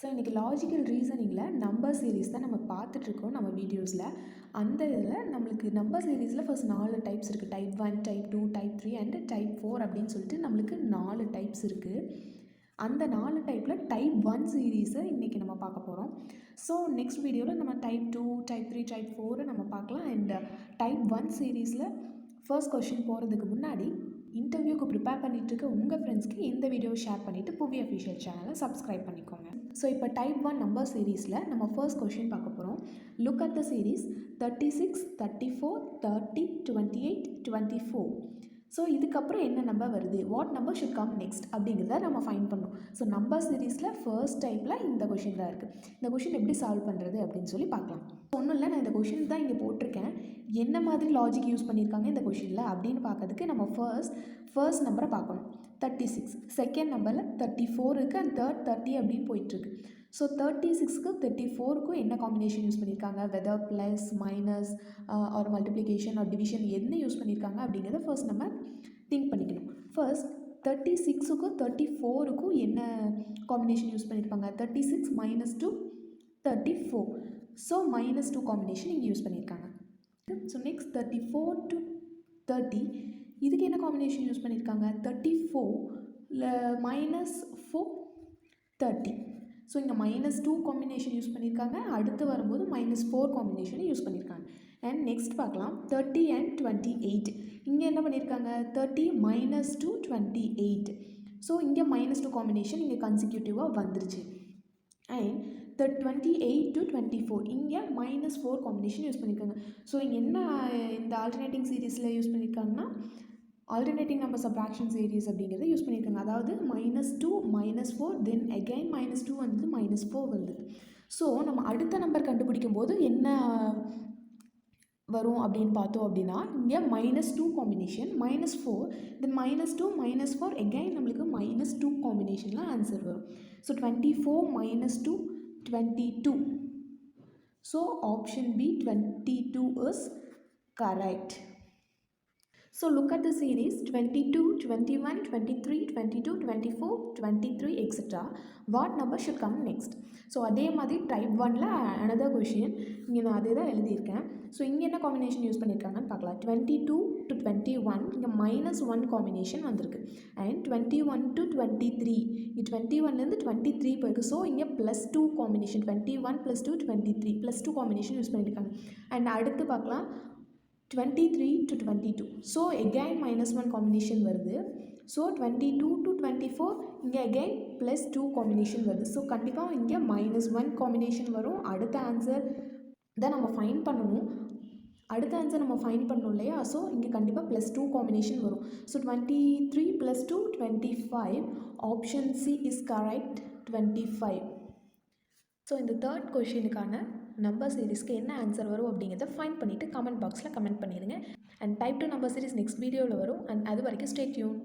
So இன்றைக்கி logical ரீசனிங்கில் number series தான் நம்ம பார்த்துட்ருக்கோம் நம்ம வீடியோஸில். அந்த இதில் நம்மளுக்கு நம்பர் சீரீஸில் ஃபர்ஸ்ட் 4 டைப்ஸ் இருக்குது. Type 1, type 2, type 3 and type 4 அப்படின்னு சொல்லிட்டு நம்மளுக்கு 4 டைப்ஸ் இருக்குது. அந்த 4 டைப்பில் டைப் 1 சீரீஸை இன்றைக்கி நம்ம பார்க்க போகிறோம். ஸோ நெக்ஸ்ட் வீடியோவில் நம்ம டைப் 2, டைப் 3, டைப் 4 நம்ம பார்க்கலாம். அண்ட் டைப் 1 சீரீஸில் ஃபர்ஸ்ட் கொஷின் போகிறதுக்கு முன்னாடி இன்டர்வியூக்கு ப்ரிப்பேர் பண்ணிகிட்ருக்க உங்கள் ஃப்ரெண்ட்ஸ்க்கு இந்த வீடியோ ஷேர் பண்ணிவிட்டு புவி அஃபிஷியல் சேனலை சப்ஸ்கிரைப் பண்ணிக்கோங்க. ஸோ இப்போ டைப் 1 நம்பர் சீரீஸில் நம்ம ஃபர்ஸ்ட் கொஷின் பார்க்க போகிறோம். Look at the series 36, 34, 30, 28, 24. So இதுக்கப்புறம் என்ன நம்பர் வருது, what number should come next அப்படிங்கிறத நம்ம ஃபைண்ட் பண்ணணும். ஸோ நம்பர் சீரீஸில் ஃபர்ஸ்ட் டைப்பில் இந்த கொஷின் தான் இருக்குது. இந்த கொஷின் எப்படி சால்வ் பண்ணுறது அப்படின்னு சொல்லி பார்க்கலாம். ஒன்றும் இல்லை, நான் இந்த கொஷின் தான் இங்கே போட்டிருக்கேன். என்ன மாதிரி லாஜிக் யூஸ் பண்ணியிருக்காங்க இந்த கொஷினில் அப்படின்னு பார்க்கறதுக்கு நம்ம ஃபர்ஸ்ட் நம்பரை பார்க்கணும். 36, செகண்ட் நம்பரில் 34 இருக்குது அண்ட் தேர்ட் 30 அப்படின்னு போயிட்டுருக்கு. ஸோ 36க்கு 34க்கும் என்ன காம்பினேஷன் யூஸ் பண்ணியிருக்காங்க, வெதர் ப்ளஸ் மைனஸ் ஒரு மல்டிப்ளிகேஷன் ஒரு டிவிஷன் என்ன யூஸ் பண்ணியிருக்காங்க அப்படிங்கிறத ஃபர்ஸ்ட் நம்ம திங்க் பண்ணிக்கணும். ஃபர்ஸ்ட் 36க்கும் 34க்கும் என்ன காம்பினேஷன் யூஸ் பண்ணியிருப்பாங்க, 36 - 2 34. ஸோ -2 காம்பினேஷன் இங்கே யூஸ் பண்ணியிருக்காங்க. ஸோ நெக்ஸ்ட் 34 to 30 இதுக்கு என்ன காம்பினேஷன் யூஸ் பண்ணியிருக்காங்க, 34 -4 30. ஸோ இங்கே -2 காம்பினேஷன் யூஸ் பண்ணியிருக்காங்க. அடுத்து வரும்போது -4 காம்பினேஷனை யூஸ் பண்ணியிருக்காங்க. அண்ட் நெக்ஸ்ட் பார்க்கலாம் 30 and 28. இங்கே என்ன பண்ணியிருக்காங்க, 30 - 2 28. ஸோ இங்கே -2 காம்பினேஷன் இங்கே கன்சிக்யூட்டிவாக வந்துருச்சு. அண்ட் 28 to 24 இங்கே -4 காம்பினேஷன் யூஸ் பண்ணியிருக்காங்க. ஸோ இங்கே என்ன இந்த ஆல்டர்னேட்டிங் சீரீஸில் யூஸ் பண்ணியிருக்காங்கன்னா ஆல்டர்னேட்டிங் நம்பர் சப்ராக்ஷன் சீரீஸ் அப்படிங்கிறத யூஸ் பண்ணியிருக்காங்க. அதாவது -2 -4 தென் அகைன் -2 வந்து -4 வந்து. ஸோ நம்ம அடுத்த நம்பர் கண்டுபிடிக்கும் போது என்ன வரும் அப்படின்னு பார்த்தோம் அப்படின்னா இங்கே -2 காம்பினேஷன் -4 தென் -2 -4 எகைன் நம்மளுக்கு -2 காம்பினேஷனில் ஆன்சர் வரும். So 24 - 2 22. So option B 22 is correct. So look at the series 22, 21, 23, 22, 24, 23 etc. What number should come next? So அதே மாதிரி டைப் 1ல் another கொஷின் இங்கே நான் அதே தான் எழுதியிருக்கேன். ஸோ இங்கே என்ன காம்பினேஷன் யூஸ் பண்ணியிருக்காங்கன்னு பார்க்கலாம். 22 to 21 இங்கே -1 காம்பினேஷன் வந்திருக்கு. அண்ட் 21 to 23 இங்கே 21லேருந்து 23 போயிருக்கு. ஸோ இங்கே +2 காம்பினேஷன் 21 + 2 23 +2 காம்பினேஷன் யூஸ் பண்ணியிருக்காங்க. அண்ட் அடுத்து பார்க்கலாம் 23 to 22. ஸோ எகைன் -1 காம்பினேஷன் வருது. ஸோ 22 to 24 இங்கே அகைன் +2 காம்பினேஷன் வருது. ஸோ கண்டிப்பாக இங்கே -1 காம்பினேஷன் வரும். அடுத்த ஆன்சர் தான் நம்ம ஃபைண்ட் பண்ணணும். அடுத்த ஆன்சர் நம்ம ஃபைண்ட் பண்ணணும் இல்லையா. ஸோ இங்கே கண்டிப்பாக +2 காம்பினேஷன் வரும். So 23 + 2 25. Option C is correct 25. So இந்த தேர்ட் கொஷினுக்கான நம்பர் சீரீஸ்க்கு என்ன ஆன்சர் வரும் அப்படிங்கிறத ஃபைண்ட் பண்ணிவிட்டு கமெண்ட் பாக்ஸில் கமெண்ட் பண்ணிடுங்க. And type 2 number series next வீடியோவில் வரும். அண்ட் அது வரைக்கும் ஸ்டே டியூன்.